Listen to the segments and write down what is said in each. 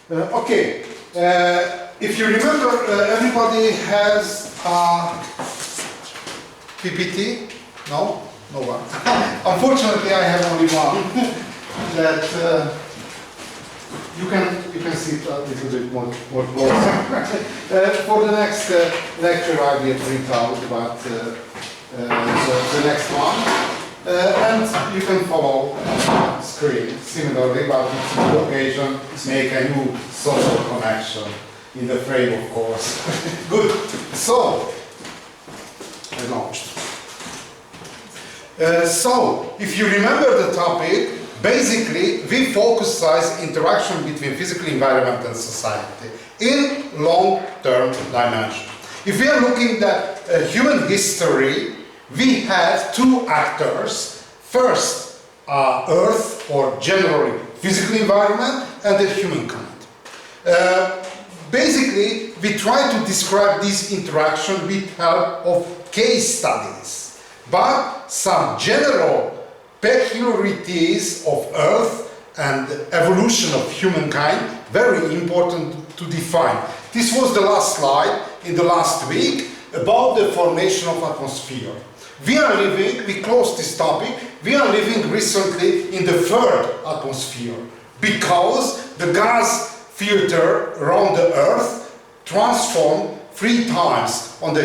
Okay, if you remember, everybody has a PPT? No? No one. Unfortunately, I have only one that you can see it a little bit more closer. For the next lecture, I will print out about the next one. And you can follow on screen similarly, but on the occasion make a new social connection in the frame, of course. Good. So, I launched. So, if you remember the topic, basically we focus interaction between physical environment and society in long-term dimension. If we are looking at human history, we had two actors. First, Earth, or generally physical environment, and the humankind. Basically, we try to describe this interaction with help of case studies, but some general peculiarities of Earth and evolution of humankind, very important to define. This was the last slide in the last week about the formation of atmosphere. We closed this topic, we are living recently in the third atmosphere, because the gas filter around the Earth transformed 3 times on the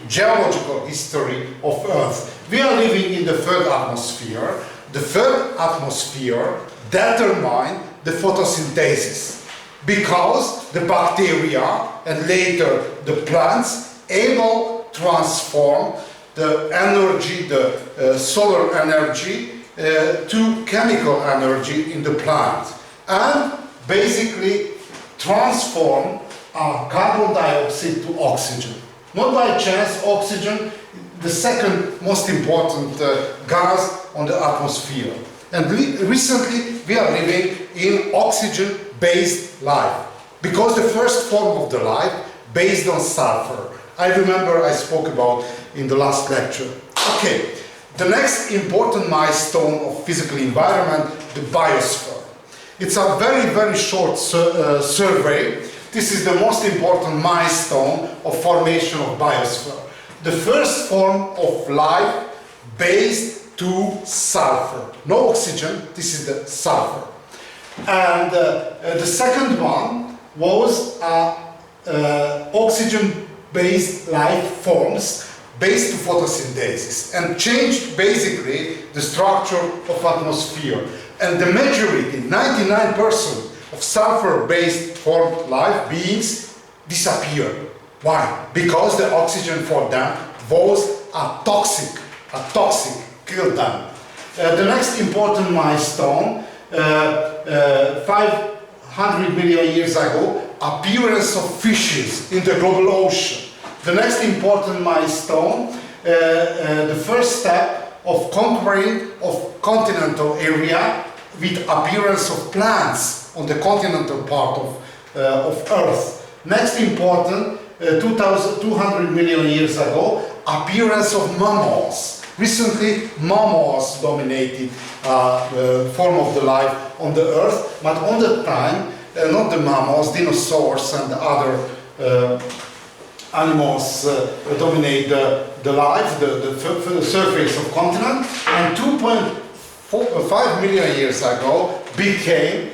geological history of Earth. We are living in the third atmosphere. The third atmosphere determined the photosynthesis, because the bacteria and later the plants able to transform the energy, the solar energy, to chemical energy in the plant, and basically transform carbon dioxide to oxygen. Not by chance, oxygen, the second most important gas on the atmosphere. And recently we are living in oxygen-based life, because the first form of the life based on sulfur. I remember I spoke about in the last lecture. Okay, the next important milestone of physical environment, the biosphere. It's a very, very short survey. This is the most important milestone of formation of biosphere. The first form of life based to sulfur. No oxygen, this is the sulfur. And the second one was oxygen-based life forms based to photosynthesis, and changed basically the structure of atmosphere. And the majority, 99% of sulfur-based formed life beings disappeared. Why? Because the oxygen for them was toxic, killed them. The next important milestone, 500 million years ago, appearance of fishes in the global ocean. The next important milestone, the first step of conquering of continental area with appearance of plants on the continental part of Earth. Next important, 200 million years ago, appearance of mammals. Recently, mammals dominated form of the life on the Earth, but on that time, not the mammals, dinosaurs and other animals dominate the life, the surface of continent, and 2.5 million years ago became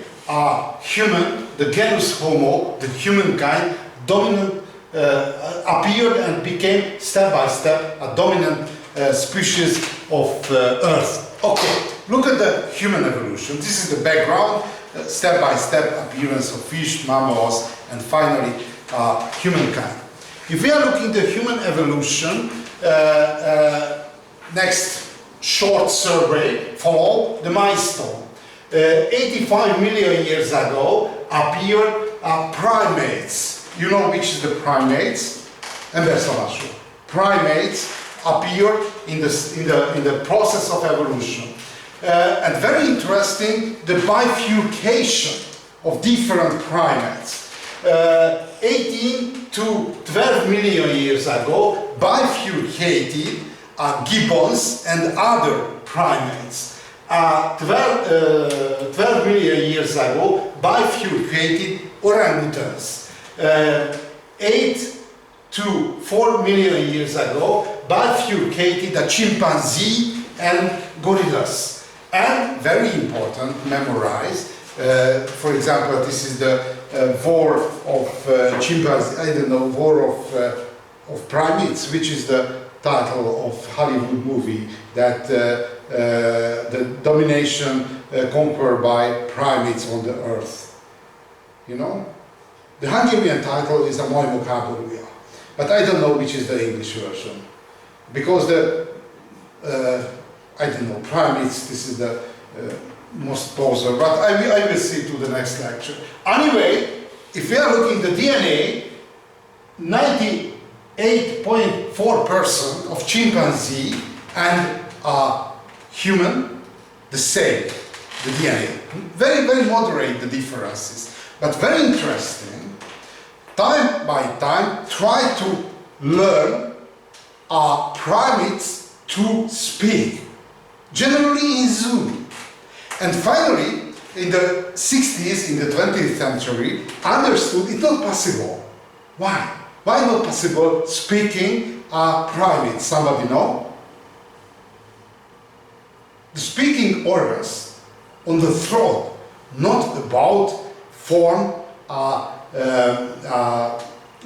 human, the genus Homo, the humankind, dominant, appeared and became step by step a dominant species of Earth. Okay, look at the human evolution. This is the background, step by step appearance of fish, mammals, and finally humankind. If we are looking at the human evolution, next short survey, follow the milestone. 85 million years ago appeared primates. You know which is the primates? And that's not sure. Primates appeared in the process of evolution. And very interesting, the bifurcation of different primates. 18 to 12 million years ago, bifurcated gibbons and other primates. 12 million years ago, bifurcated orangutans. 8 to 4 million years ago, bifurcated a chimpanzee and gorillas. And very important, memorize. For example, this is the war of chimpanzee, I don't know, war of primates, which is the title of Hollywood movie that the domination conquered by primates on the earth. You know? The Hungarian title is a Majmok háborúja, but I don't know which is the English version. Because the, I don't know, primates, this is the most poser, but I will see to the next lecture. Anyway, if we are looking at the DNA, 98.4% of chimpanzee and human, the same, the DNA. Very, very moderate the differences, but very interesting. Time by time, try to learn primates to speak, generally in zoo. And finally, in the 60s, in the 20th century, understood it's not possible. Why? Why not possible speaking primates? Somebody know? The speaking organs on the throat, not about form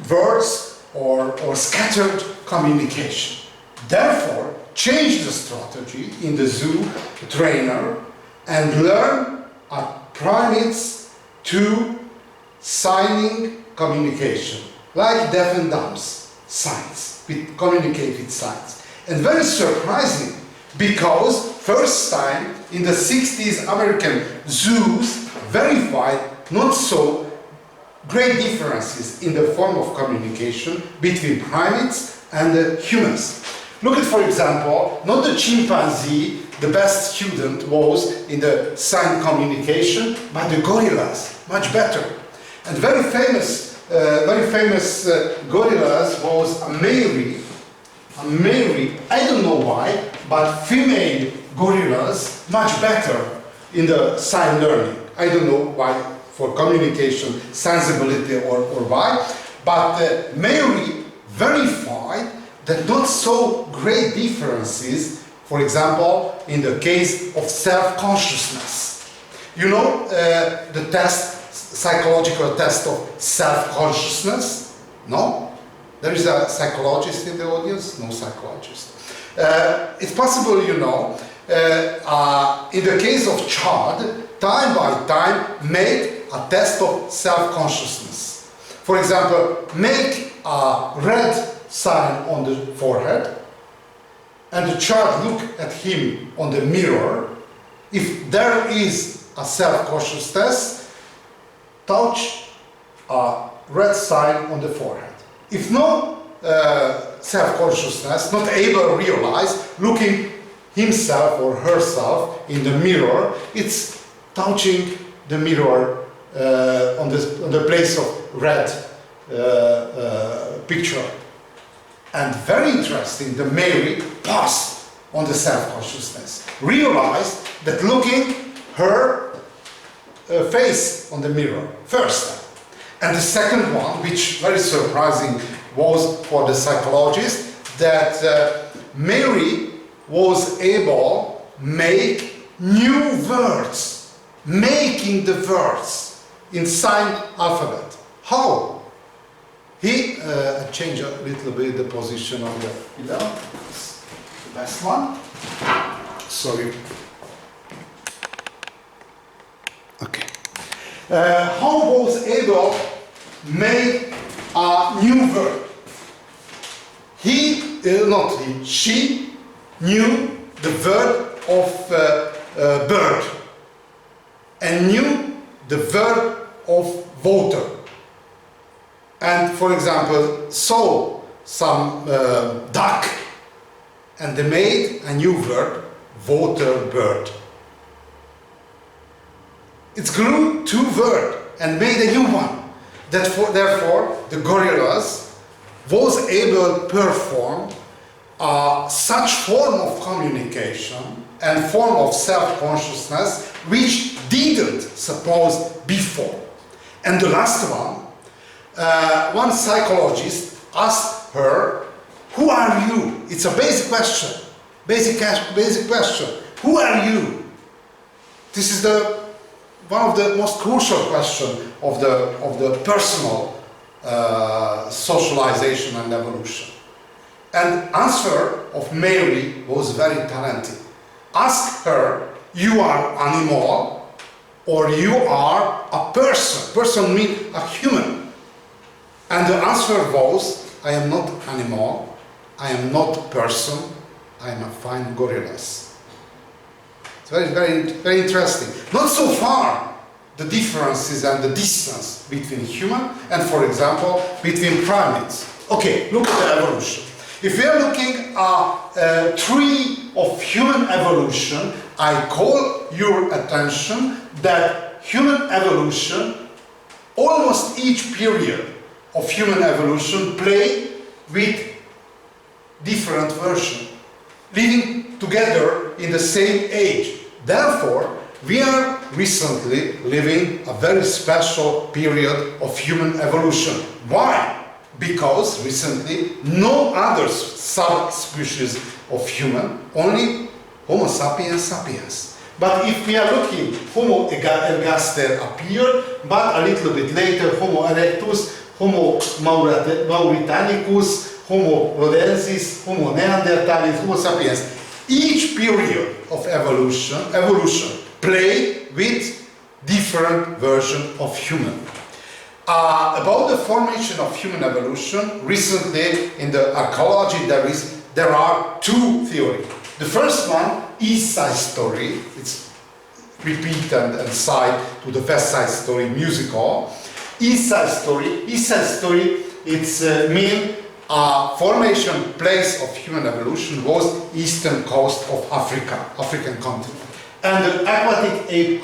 words or scattered communication. Therefore, change the strategy in the zoo trainer and learn primates to signing communication, like deaf and dumb's signs, with communicated signs. And very surprising, because first time in the 60s American zoos verified not so great differences in the form of communication between primates and humans. Look at, for example, not the chimpanzee, the best student was in the sign communication, but the gorillas, much better. And very famous gorillas was a Mary, I don't know why, but female gorillas much better in the sign learning. I don't know why, for communication, sensibility or why, but Mary verified that not so great differences, for example, in the case of self-consciousness. You know the test, psychological test of self-consciousness? No? There is a psychologist in the audience? No psychologist. It's possible, you know, in the case of child, time by time, make a test of self-consciousness. For example, make a red sign on the forehead, and the child look at him on the mirror. If there is a self-consciousness, touch a red sign on the forehead. If no self-consciousness, not able to realize, looking himself or herself in the mirror, it's touching the mirror on the place of red picture. And very interesting, the Mary passed on the self-consciousness, realized that looking her face on the mirror, first time. And the second one, which very surprising, was for the psychologist, that Mary was able to make new words, making the words in sign alphabet. How? He changed a little bit the position of the pillow. The best one. Sorry. Okay. How was able to make a new word? She knew the word of bird and knew the word of water. And for example, saw some duck, and they made a new word, water bird. It grew two words and made a new one. Therefore, the gorillas was able to perform such form of communication and form of self-consciousness which didn't suppose before. And the last one, one psychologist asked her, who are you? It's a basic question. Basic question. Who are you? This is one of the most crucial questions of the personal socialization and evolution. And answer of Mary was very talented. Ask her, you are animal or you are a person. Person means a human. And the answer was, I am not animal, I am not person, I am a fine gorillas. It's very, very, very interesting. Not so far the differences and the distance between human and, for example, between primates. Okay, look at the evolution. If we are looking at a tree of human evolution, I call your attention that human evolution, almost each period of human evolution play with different versions, living together in the same age. Therefore, we are recently living a very special period of human evolution. Why? Because recently no other subspecies of human, only Homo sapiens sapiens. But if we are looking, Homo ergaster appeared, but a little bit later Homo erectus, Homo mauritanicus, Homo rhodensis, Homo neanderthalis, Homo sapiens. Each period of evolution played with different version of human. About the formation of human evolution, recently in the archaeology there are two theories. The first one, East Side Story, it's repeat and side to the West Side Story musical. East Side Story, it's mean formation place of human evolution was eastern coast of Africa, African continent. And the aquatic ape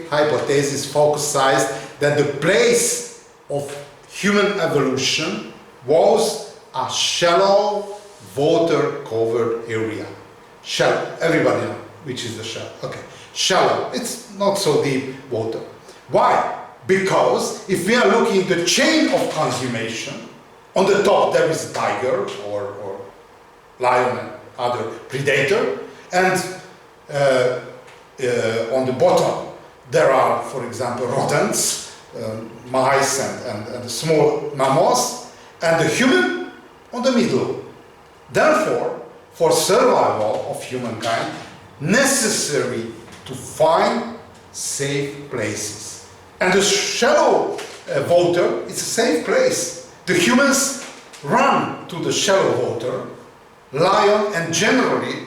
hypothesis focused that the place of human evolution was a shallow water-covered area. Shallow, everybody knows which is the shallow. Okay, shallow, it's not so deep water. Why? Because if we are looking at the chain of consummation, on the top there is a tiger or lion and other predator, and on the bottom there are, for example, rodents, mice and small mammals, and the human on the middle. Therefore, for survival of humankind, necessary to find safe places. And the shallow water is a safe place. The humans run to the shallow water. Lion and generally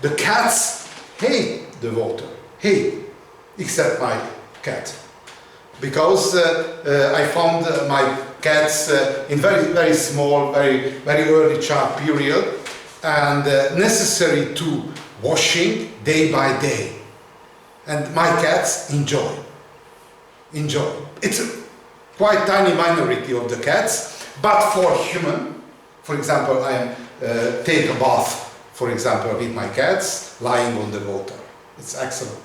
the cats hate the water. Hate, except my cat. Because I found my cats in very small, very early child period, and necessary to washing day by day. And my cats enjoy. It's a quite tiny minority of the cats, but for human, for example, I take a bath, for example, with my cats lying on the water. It's excellent.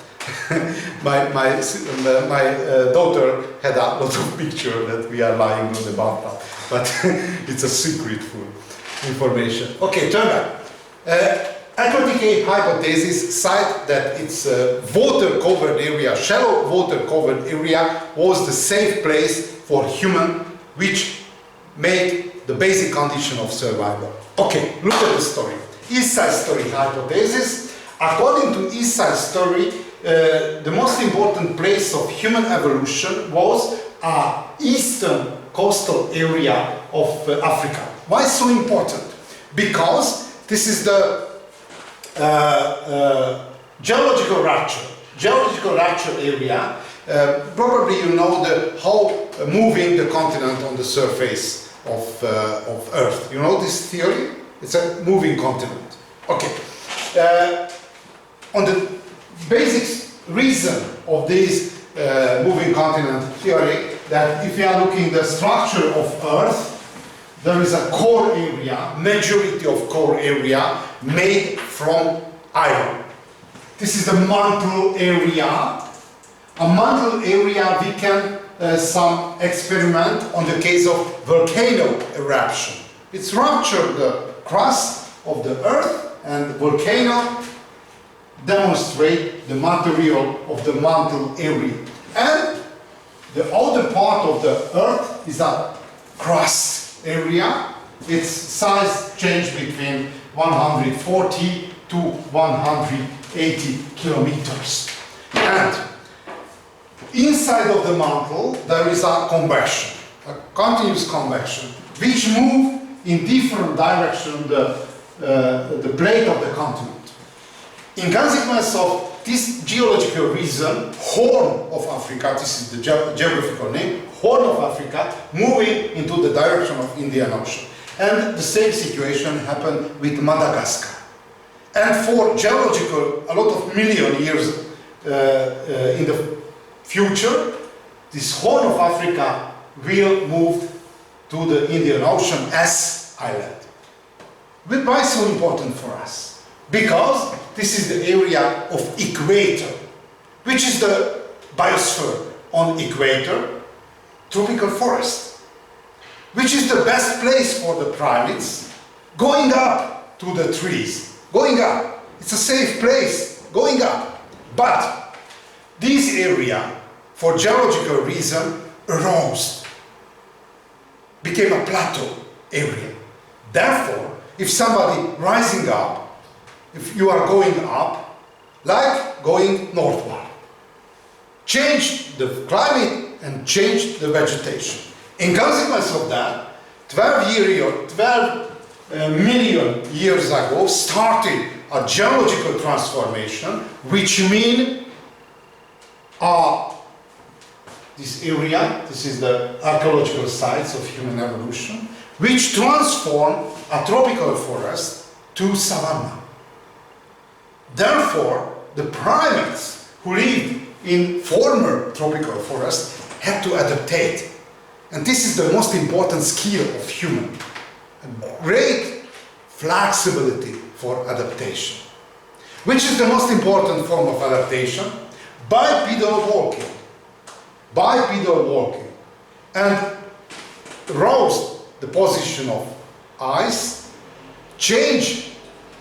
my daughter had a lot of pictures that we are lying on the bathtub, but it's a secret full information. Okay, turn back. Aquatic ape hypothesis cite that its water-covered area, shallow water-covered area, was the safe place for human, which made the basic condition of survival. Okay, look at the story. East Side Story hypothesis. According to East Side Story, the most important place of human evolution was an eastern coastal area of Africa. Why so important? Because this is the geological rupture area. Probably you know how moving the continent on the surface of Earth. You know this theory? It's a moving continent. Okay. On the basic reason of this moving continent theory, that if you are looking at the structure of Earth, there is a core area, majority of core area made from iron. This is the mantle area. A mantle area, we can some experiment on the case of volcano eruption. It's ruptured the crust of the earth, and the volcano demonstrate the material of the mantle area. And the outer part of the earth is a crust area. Its size change between 140 to 180 kilometers. And inside of the mantle there is a convection, a continuous convection, which move in different direction the plate of the continent. In consequence of this geological reason, Horn of Africa, this is the geographical name, Horn of Africa, moving into the direction of Indian Ocean. And the same situation happened with Madagascar. And for geological, a lot of million years in the future, this Horn of Africa will move to the Indian Ocean as island. Why so important for us? Because this is the area of equator, which is the biosphere on equator, tropical forest, which is the best place for the primates, going up to the trees, going up. It's a safe place, going up. But this area, for geological reason, arose, became a plateau area. Therefore, if somebody rising up, if you are going up, like going northward, change the climate and change the vegetation. In consequence of that, 12 million years ago started a geological transformation, which means this area, this is the archaeological sites of human evolution, which transformed a tropical forest to savanna. Therefore, the primates who lived in former tropical forests had to adaptate. And this is the most important skill of human. A great flexibility for adaptation. Which is the most important form of adaptation? Bipedal walking. Bipedal walking. And rose the position of eyes, change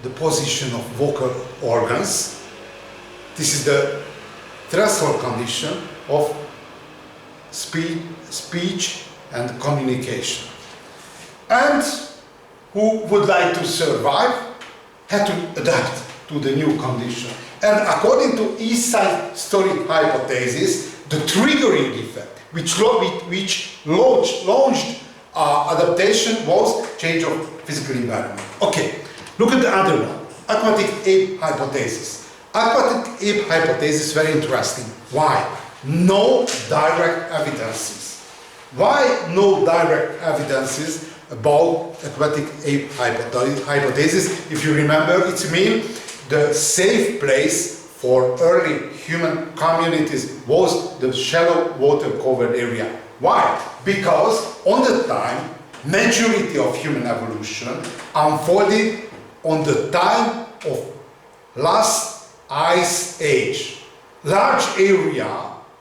the position of vocal organs. This is the threshold condition of speech and communication. And who would like to survive had to adapt to the new condition. And according to East Side Story hypothesis, the triggering effect which launched adaptation was change of physical environment. Okay, look at the other one, aquatic ape hypothesis. Aquatic ape hypothesis is very interesting. Why? No direct evidences. Why no direct evidences about aquatic ape hypothesis? If you remember, it means the safe place for early human communities was the shallow water covered area. Why? Because on the time, majority of human evolution unfolded on the time of last ice age. Large area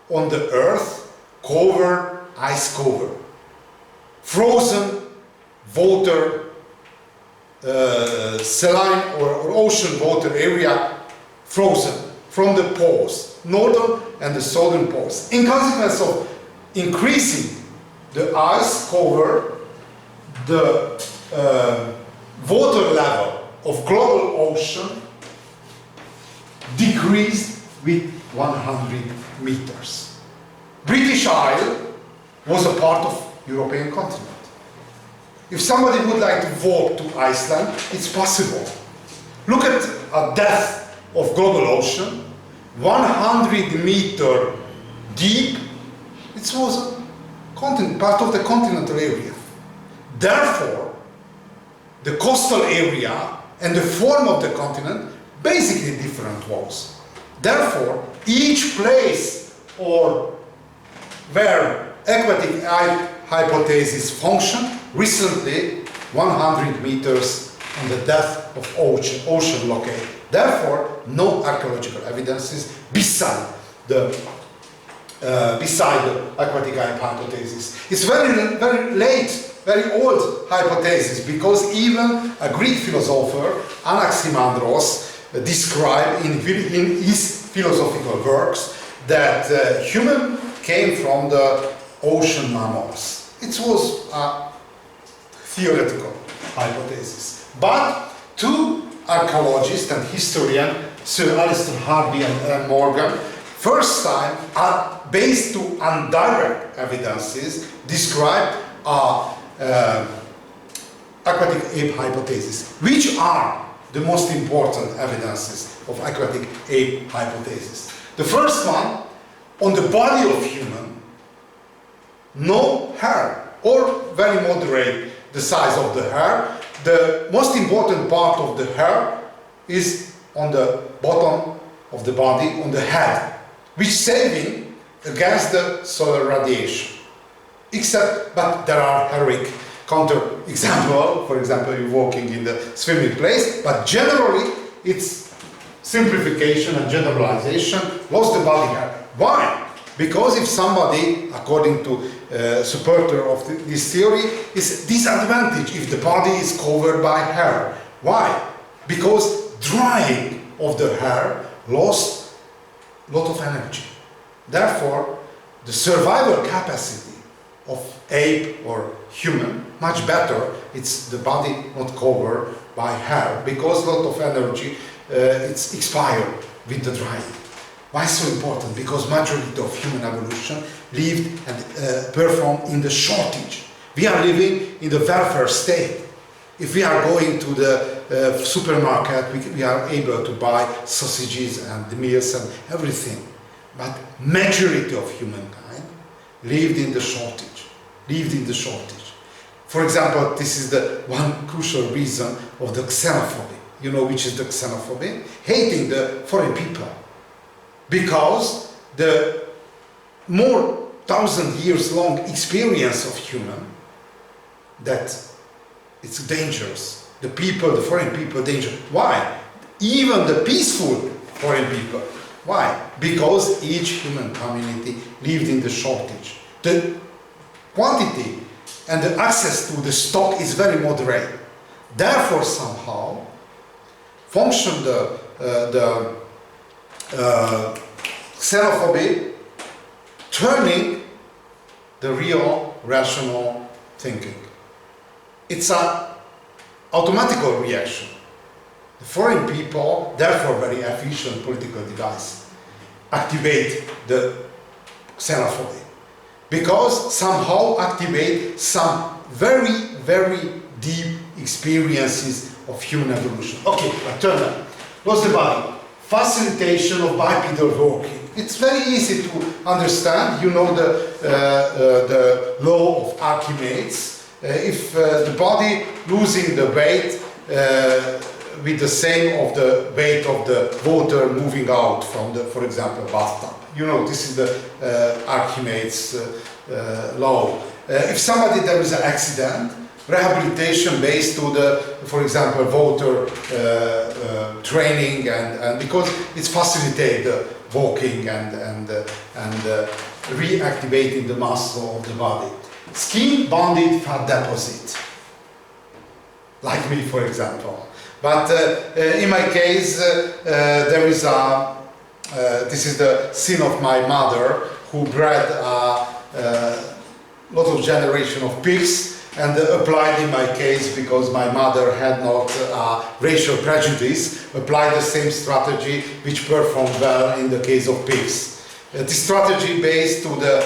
on the earth covered ice cover. Frozen water, saline or ocean water area frozen from the poles, northern and the southern poles. In consequence of increasing the ice cover, the water level of global ocean decreased with 100 meters. British Isle was a part of European continent. If somebody would like to walk to Iceland, it's possible. Look at a depth of global ocean, 100 meter deep. It was a continent, part of the continental area. Therefore, the coastal area and the form of the continent basically different was. Therefore, each place or where aquatic hypothesis function, recently 100 meters on the death of ocean blockade. Therefore, no archaeological evidences beside the aquatic ape hypothesis. It's very late, very old hypothesis, because even a Greek philosopher, Anaximandros, described in his philosophical works that human came from the ocean mammals. It was a theoretical hypothesis. But two archaeologists and historians, Sir Alistair Harvey and Morgan, first time, are based to indirect evidences, described aquatic ape hypothesis. Which are the most important evidences of aquatic ape hypothesis? The first one, on the body of human, no hair, or very moderate the size of the hair. The most important part of the hair is on the bottom of the body, on the head, which saving against the solar radiation. But there are heroic counter example. For example, you're walking in the swimming place, but generally it's simplification and generalization, lost the body hair. Why? Because if somebody, according to supporter of this theory, is disadvantaged if the body is covered by hair. Why? Because drying of the hair lost a lot of energy. Therefore, the survival capacity of ape or human much better. It's the body not covered by hair, because a lot of energy it's expired with the drying. Why so important? Because majority of human evolution lived and performed in the shortage. We are living in the welfare state. If we are going to the supermarket, we are able to buy sausages and meals and everything. But majority of humankind lived in the shortage. For example, this is the one crucial reason of the xenophobia. You know which is the xenophobia? Hating the foreign people. Because the more 1,000 years long experience of human, that it's dangerous. The foreign people, dangerous. Why? Even the peaceful foreign people. Why? Because each human community lived in the shortage. The quantity and the access to the stock is very moderate. Therefore, somehow, function the xenophobia, turning the real rational thinking. It's an automatical reaction. The foreign people, therefore very efficient political device, activate the xenophobia, because somehow activate some very, very deep experiences of human evolution. Okay, I turn that. What's the body? Facilitation of bipedal walking. It's very easy to understand. You know the law of Archimedes. If the body losing the weight with the same of the weight of the water moving out from the, for example, bathtub. You know, this is the Archimedes law. If somebody there is an accident, rehabilitation based to the, for example, water training, and because it's facilitate the walking and reactivating the muscle of the body. Skin bonded fat deposit, like me, for example. But in my case, there is a. This is the sin of my mother, who bred a lot of generation of pigs. And applied in my case, because my mother had not racial prejudice, applied the same strategy which performed well in the case of pigs. This strategy based to the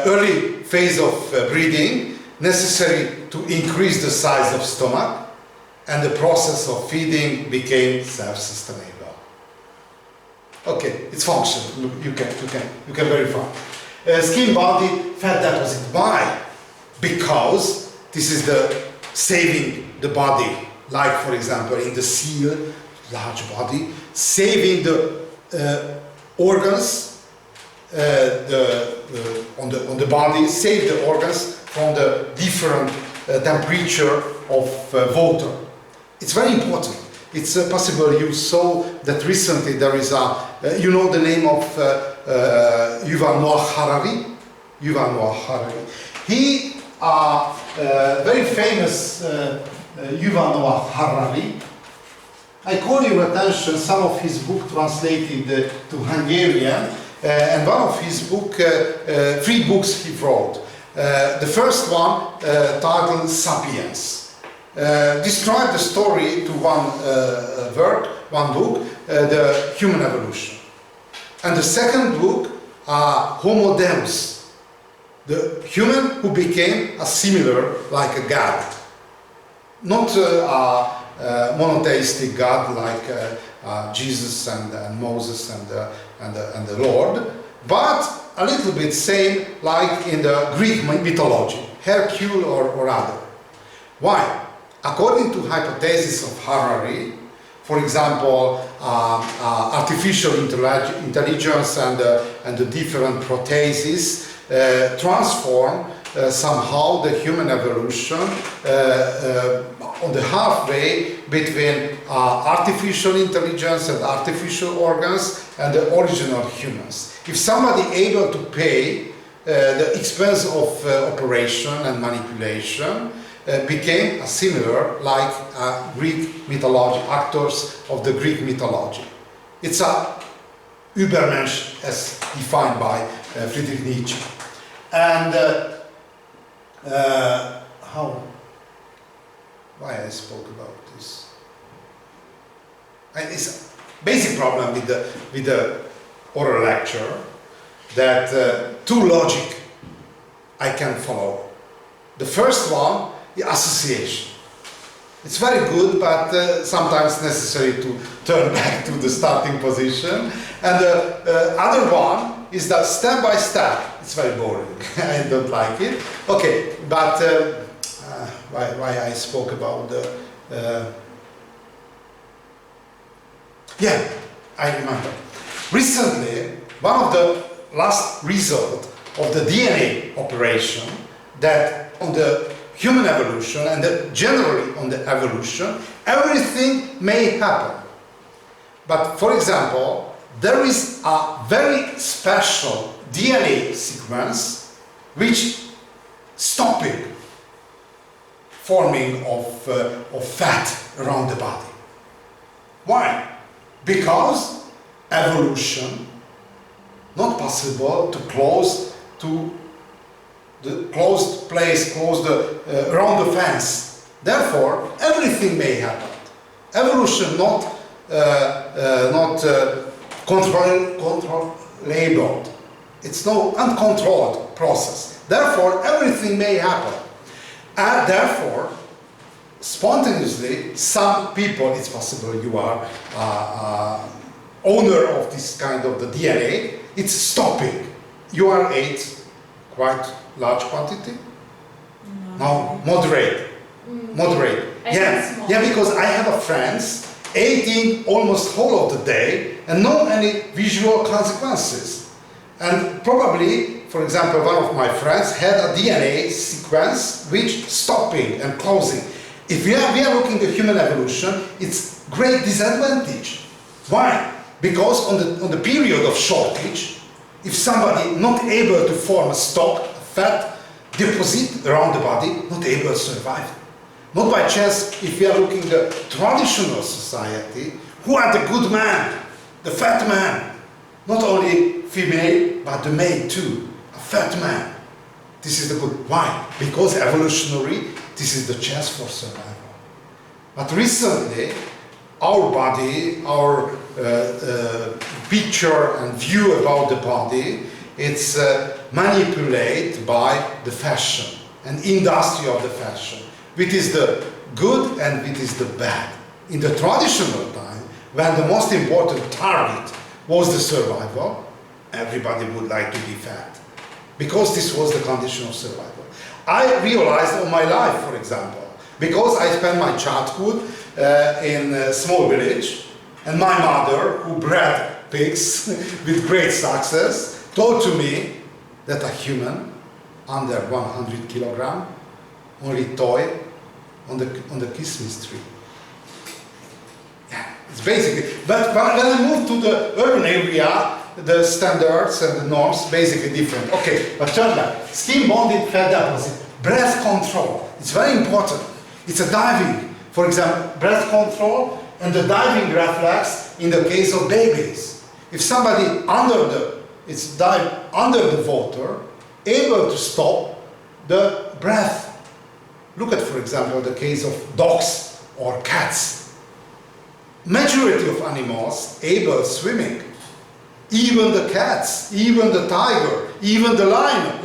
early phase of breeding, necessary to increase the size of stomach, and the process of feeding became self-sustainable. Okay, it's functional. You can verify. Skin body fat deposit. Why? Because this is the saving the body, like for example in the seal, large body, saving the organs on the body, save the organs from the different temperature of water. It's very important. It's possible you saw that recently there is a, you know the name of Yuval Noah Harari? Yuval Noah Harari. He, very famous Yuval Noah Harari. I call your attention some of his book translated to Hungarian, and one of his book, 3 books he wrote. The first one, titled Sapiens, described the story to one book, the human evolution. And the second book, Homo Deus, the human who became a similar, like a god. Not a monotheistic God like Jesus and Moses and the Lord, but a little bit same like in the Greek mythology, Hercule or other. Why? According to hypothesis of Harari, for example, artificial intelligence and the different proteases transform somehow the human evolution on the halfway between artificial intelligence and artificial organs and the original humans. If somebody able to pay the expense of operation and manipulation became a similar like Greek mythology, actors of the Greek mythology. It's a Übermensch as defined by Friedrich Nietzsche. And why I spoke about this? And it's a basic problem with the oral lecture that 2 logic I can follow. The first one, the association. It's very good, but sometimes necessary to turn back to the starting position. And the other one is that step by step. It's very boring. I don't like it. Okay, but why I spoke about the... yeah, I remember. Recently, one of the last results of the DNA operation that on the human evolution and generally on the evolution, everything may happen. But for example, there is a very special DNA sequence which stopping forming of fat around the body. Why? Because evolution not possible to close to the closed place, around the fence. Therefore, everything may happen. Evolution not controllable. It's no uncontrolled process. Therefore, everything may happen. And therefore, spontaneously, some people, it's possible you are owner of this kind of the DNA, it's stopping. You are 8, quite large quantity. No, moderate. Moderate. Yeah, because I have a friends eating almost whole of the day and no any visual consequences. And probably, for example, one of my friends had a DNA sequence which stopping and closing. If we are looking at human evolution, it's great disadvantage. Why? Because on the period of shortage, if somebody not able to form a stock, a fat deposit around the body, not able to survive. Not by chance, if we are looking at the traditional society, who are the good man, the fat man? Not only female, but the male too, a fat man. This is the good. Why? Because evolutionary, this is the chance for survival. But recently, our body, our picture and view about the body, it's manipulated by the fashion and industry of the fashion, which is the good and which is the bad. In the traditional time, when the most important target was the survival, everybody would like to be fat, because this was the condition of survival. I realized on my life, for example, because I spent my childhood in a small village, and my mother, who bred pigs with great success, told to me that a human under 100 kilogram only toy on the Christmas tree. It's basically, but when I move to the urban area, the standards and the norms basically different. Okay, but turn back. Skin bonded fat deposit. Breath control. It's very important. It's a diving. For example, breath control and the diving reflex in the case of babies. If somebody dive under the water, able to stop the breath. Look at, for example, the case of dogs or cats. Majority of animals able swimming. Even the cats, even the tiger, even the lion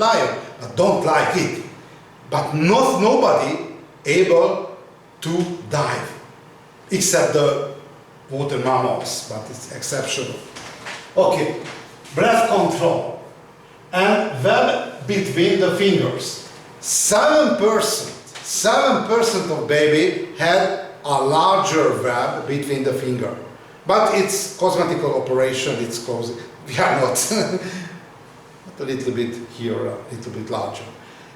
don't like it. But nobody able to dive, except the water mammals, but it's exceptional. Okay, breath control and web between the fingers. 7% of baby had a larger web between the finger. But it's cosmetical operation, it's closed. We are not. A little bit here, a little bit larger.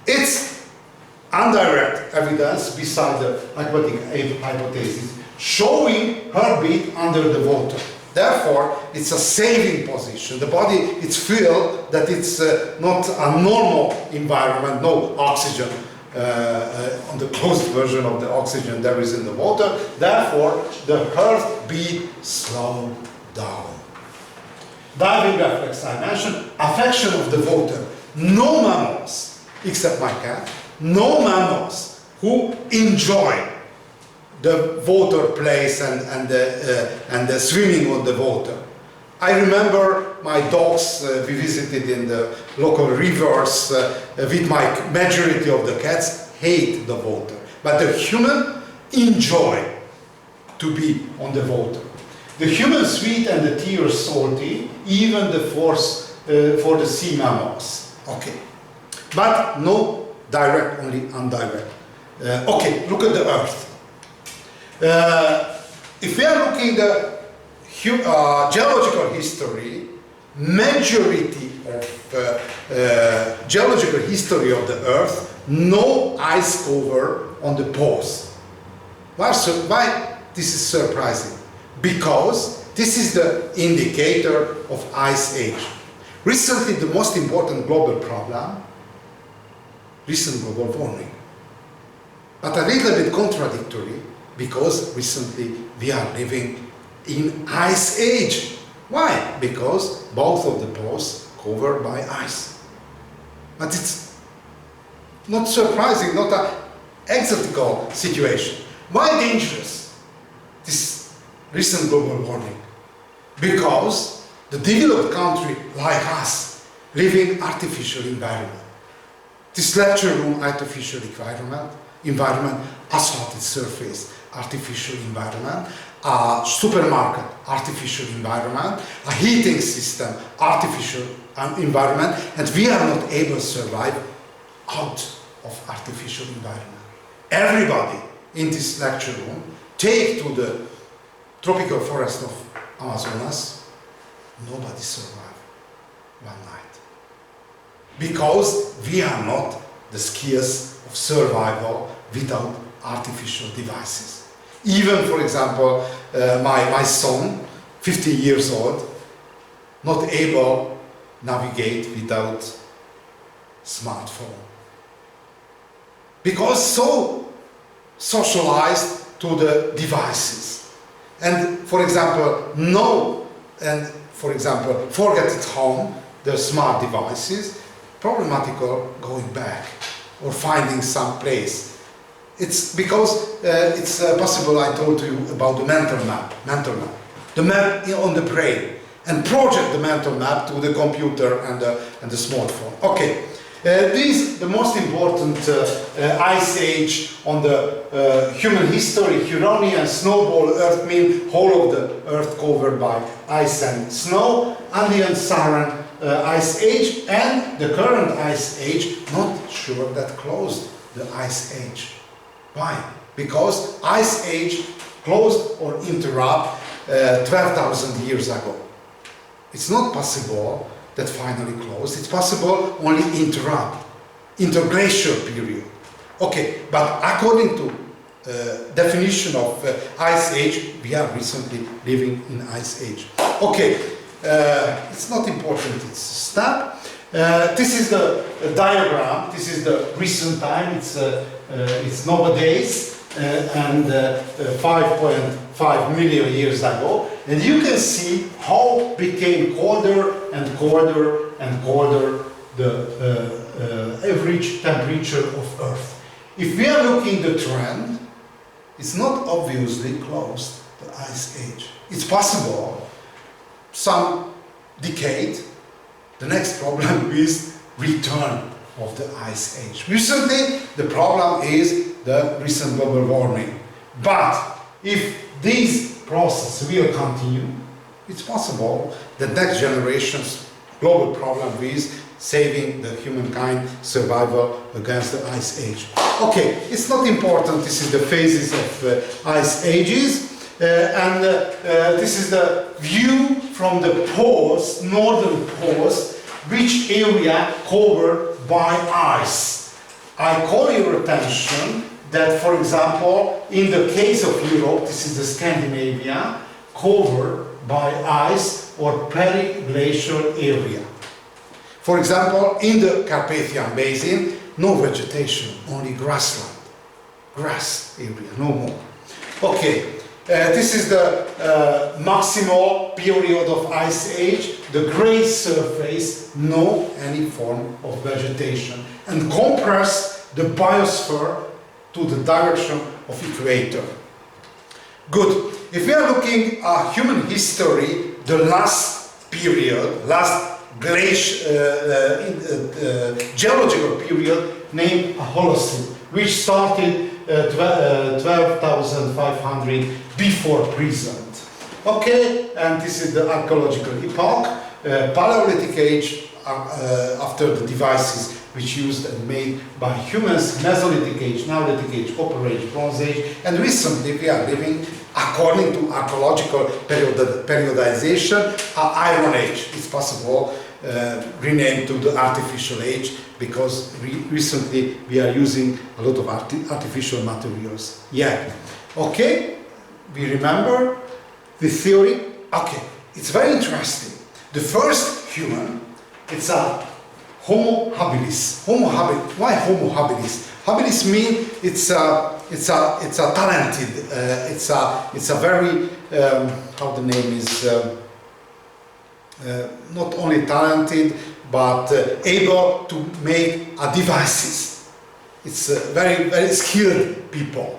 It's indirect evidence beside the hypothesis showing heartbeat under the water. Therefore, it's a saving position. The body, it's feel that it's not a normal environment, no oxygen. On the closed version of the oxygen there is in the water. Therefore, the heartbeat slowed down. Diving reflex I mentioned, affection of the water. No mammals, except my cat, no mammals who enjoy the water place and the swimming on the water. I remember my dogs we visited in the local rivers with my majority of the cats hate the water. But the human enjoy to be on the water. The human sweet and the tears salty, even the force for the sea mammals. Okay. But no direct, only indirect. Okay, look at the earth. If we are looking the geological history, majority of geological history of the earth, no ice cover on the poles. Why this is surprising? Because this is the indicator of ice age. Recently, the most important global problem, recent global warming. But a little bit contradictory, because recently we are living in ice age. Why? Because both of the poles covered by ice. But it's not surprising, not an exotical situation. Why dangerous, this recent global warming? Because the developed country like us live in artificial environment. This lecture room, artificial environment, asphalted surface, artificial environment, a supermarket, artificial environment, a heating system, artificial environment, and we are not able to survive out of artificial environment. Everybody in this lecture room take to the tropical forest of Amazonas, nobody survive one night. Because we are not the skills of survival without artificial devices. Even, for example, my son, 50 years old, not able to navigate without smartphone. Because so socialized to the devices. And, for example, forget at home the smart devices, problematical going back or finding some place. It's because it's possible, I told you about the mental map, the map on the brain, and project the mental map to the computer and the smartphone. Okay, the most important ice age on the human history, Huronian snowball earth mean whole of the earth covered by ice and snow, Andean Saharan ice age, and the current ice age, not sure that closed the ice age. Why? Because ice age closed or interrupt 12,000 years ago. It's not possible that finally closed. It's possible only interrupt, interglacial period. Okay, but according to definition of Ice Age. We are recently living in Ice Age. Okay, it's not important, it's a step. This is the diagram, this is the recent time, it's nowadays, and 5.5 million years ago. And you can see how became colder and colder and colder the average temperature of Earth. If we are looking the trend, it's not obviously closed, the Ice Age. It's possible, some decade, the next problem is return of the Ice Age. Recently, the problem is the recent global warming. But if this process will continue, it's possible that next generation's global problem is saving the humankind survival against the Ice Age. Okay, it's not important, this is the phases of Ice Ages, and this is the view from the poles, northern poles, which area covered by ice. I call your attention that, for example, in the case of Europe, this is the Scandinavia, covered by ice or periglacial area. For example, in the Carpathian Basin, no vegetation, only grassland, grass area, no more. Okay, this is the maximal period of Ice Age, the gray surface, no any form of vegetation, and compress the biosphere to the direction of equator. Good. If we are looking at human history, the last period, last geological period named a Holocene, which started 12,500 before present. Okay, and this is the archaeological epoch, Paleolithic Age, after the devices which used and made by humans, Mesolithic Age, Neolithic Age, Copper Age, Bronze Age, and recently we are living, according to archaeological periodization, Iron Age. It's possible renamed to the Artificial Age, because recently we are using a lot of artificial materials. Yeah. Okay, we remember the theory. Okay, it's very interesting. The first human, it's a Homo habilis. Homo habilis. Why Homo habilis? Habilis means it's a talented. It's a very how the name is not only talented but able to make devices. It's very skilled people.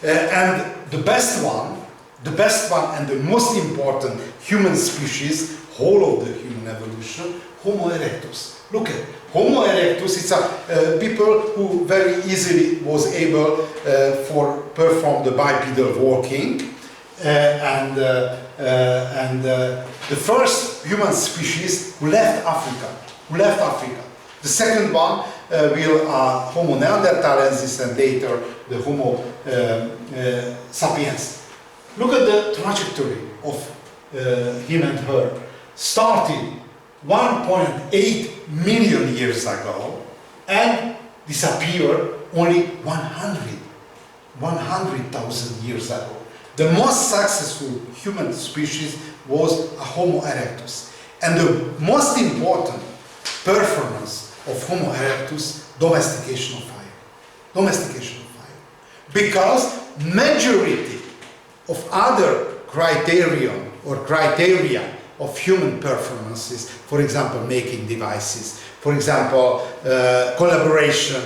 And the best one and the most important human species, whole of the human evolution, Homo erectus. Look at Homo erectus. It's a people who very easily was able for perform the bipedal walking, and the first human species who left Africa. The second one will Homo neanderthalensis, and later the Homo sapiens. Look at the trajectory of him and her. Started 1.8 million years ago and disappeared only 100,000 years ago. The most successful human species was a Homo erectus. And the most important performance of Homo erectus, domestication of fire. Domestication of fire. Because majority of other criteria of human performances, for example, making devices, for example, collaboration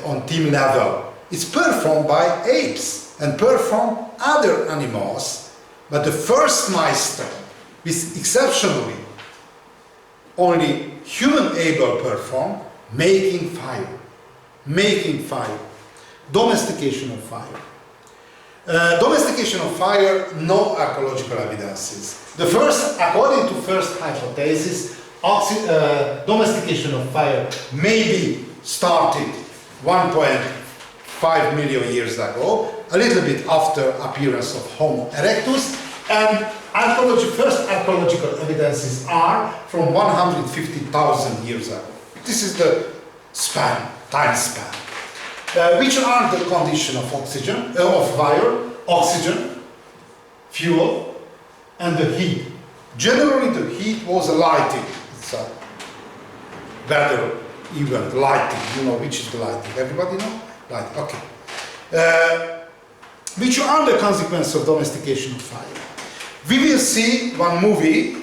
on team level, it's performed by apes and performed other animals. But the first milestone is exceptionally only human able perform, making fire, domestication of fire. Domestication of fire, no archaeological evidences. The first, according to first hypothesis, domestication of fire maybe started 1.5 million years ago, a little bit after appearance of Homo erectus, and first archaeological evidences are from 150,000 years ago. This is the time span. Which are the conditions of oxygen, of fire? Oxygen, fuel, and the heat. Generally, the heat was lighting. It's a weather event, lighting. You know which is the lighting? Everybody know? Lighting. Okay. Which are the consequences of domestication of fire? We will see one movie,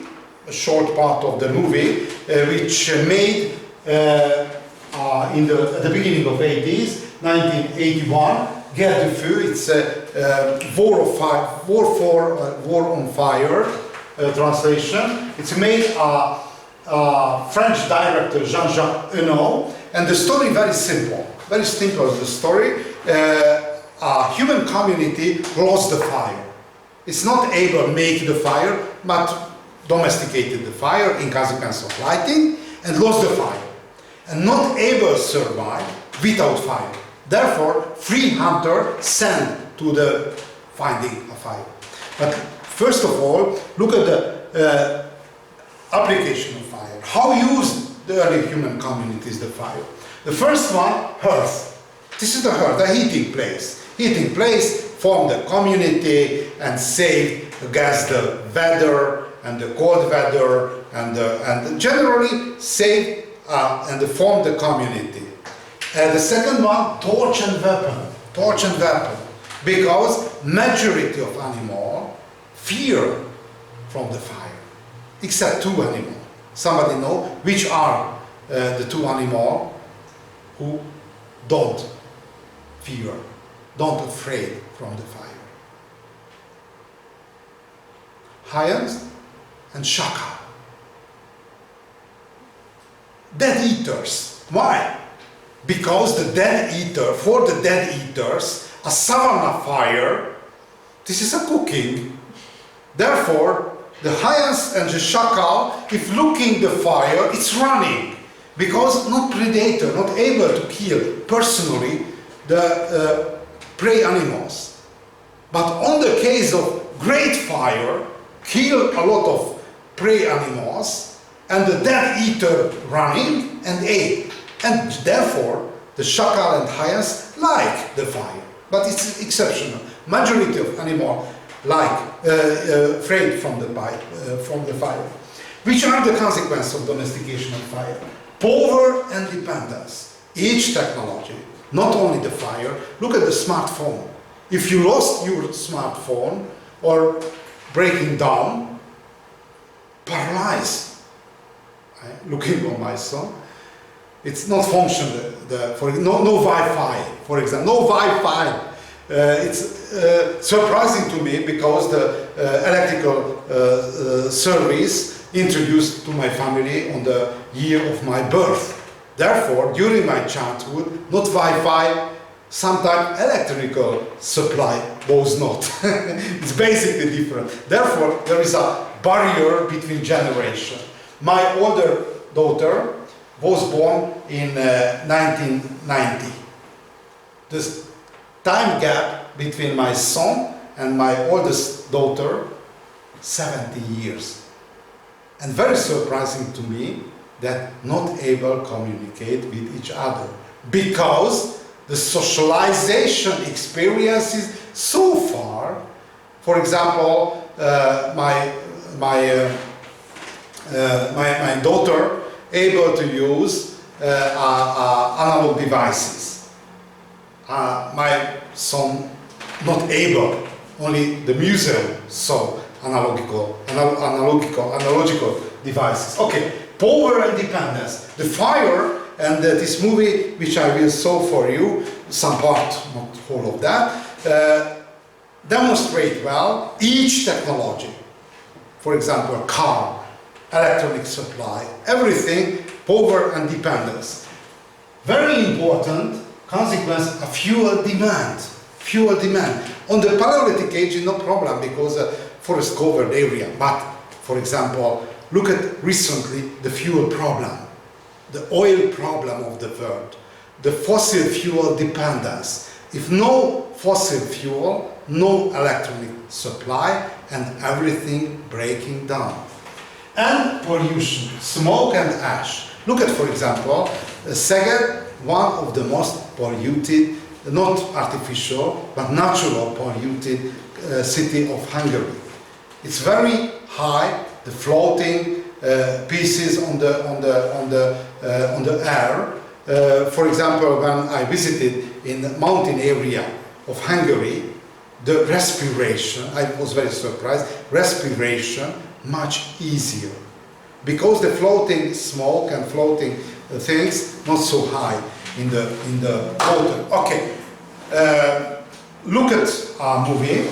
a short part of the movie, which made at the beginning of 80s, 1981, Guerre de Feu. It's a War on Fire translation. It's made French director Jean-Jacques Henot, and the story very simple. Very simple is the story. A human community lost the fire. It's not able to make the fire, but domesticated the fire in consequence of lighting and lost the fire. And not able to survive without fire. Therefore, free hunter sent to the finding a fire. But first of all, look at the application of fire. How used the early human communities the fire? The first one, hearth. This is the hearth, a heating place. Heating place formed the community and saved against the weather and the cold weather and generally saved and formed the community. The second one, torch and weapon. Torch and weapon. Because majority of animals fear from the fire. Except two animals. Somebody know which are the two animals who don't fear, don't afraid from the fire? Hyens and shaka. Dead eaters. Why? Because the dead eater, for the dead eaters, a savanna fire, this is a cooking. Therefore, the hyens and the shakal, if looking the fire, it's running. Because not predator, not able to kill personally the prey animals. But on the case of great fire, kill a lot of prey animals, and the dead eater running and ate. And therefore, the shakal and hyens like the fire. But it's exceptional. Majority of animals like afraid from the fire. Which are the consequences of domestication of fire? Power and dependence. Each technology, not only the fire. Look at the smartphone. If you lost your smartphone or breaking down, paralyzed. Looking on my son, it's not function. No Wi-Fi, for example, no Wi-Fi. It's surprising to me because the electrical service introduced to my family on the year of my birth. Therefore, during my childhood, not Wi-Fi, sometimes electrical supply was not. It's basically different. Therefore, there is a barrier between generations. My older daughter was born in 1990. This time gap between my son and my oldest daughter, 70 years. And very surprising to me that not able to communicate with each other because the socialization experiences so far. For example, my daughter able to use analog devices. My son not able, only the museum saw analogical devices. Okay, power and dependence. The fire and this movie, which I will show for you, some part, not all of that, demonstrate well each technology. For example, a car, electronic supply, everything, power and dependence. Very important consequence of fuel demand. Fuel demand. On the Paleolithic age, no problem because forest covered area. But, for example, look at recently the fuel problem, the oil problem of the world, the fossil fuel dependence. If no fossil fuel, no electronic supply, and everything breaking down. And pollution, smoke and ash. Look at, for example, Szeged, one of the most polluted, not artificial, but natural polluted city of Hungary. It's very high, the floating pieces on the air. For example, when I visited in the mountain area of Hungary, the respiration, I was very surprised, respiration much easier. Because the floating smoke and floating things not so high in the water. Okay, look at our movie.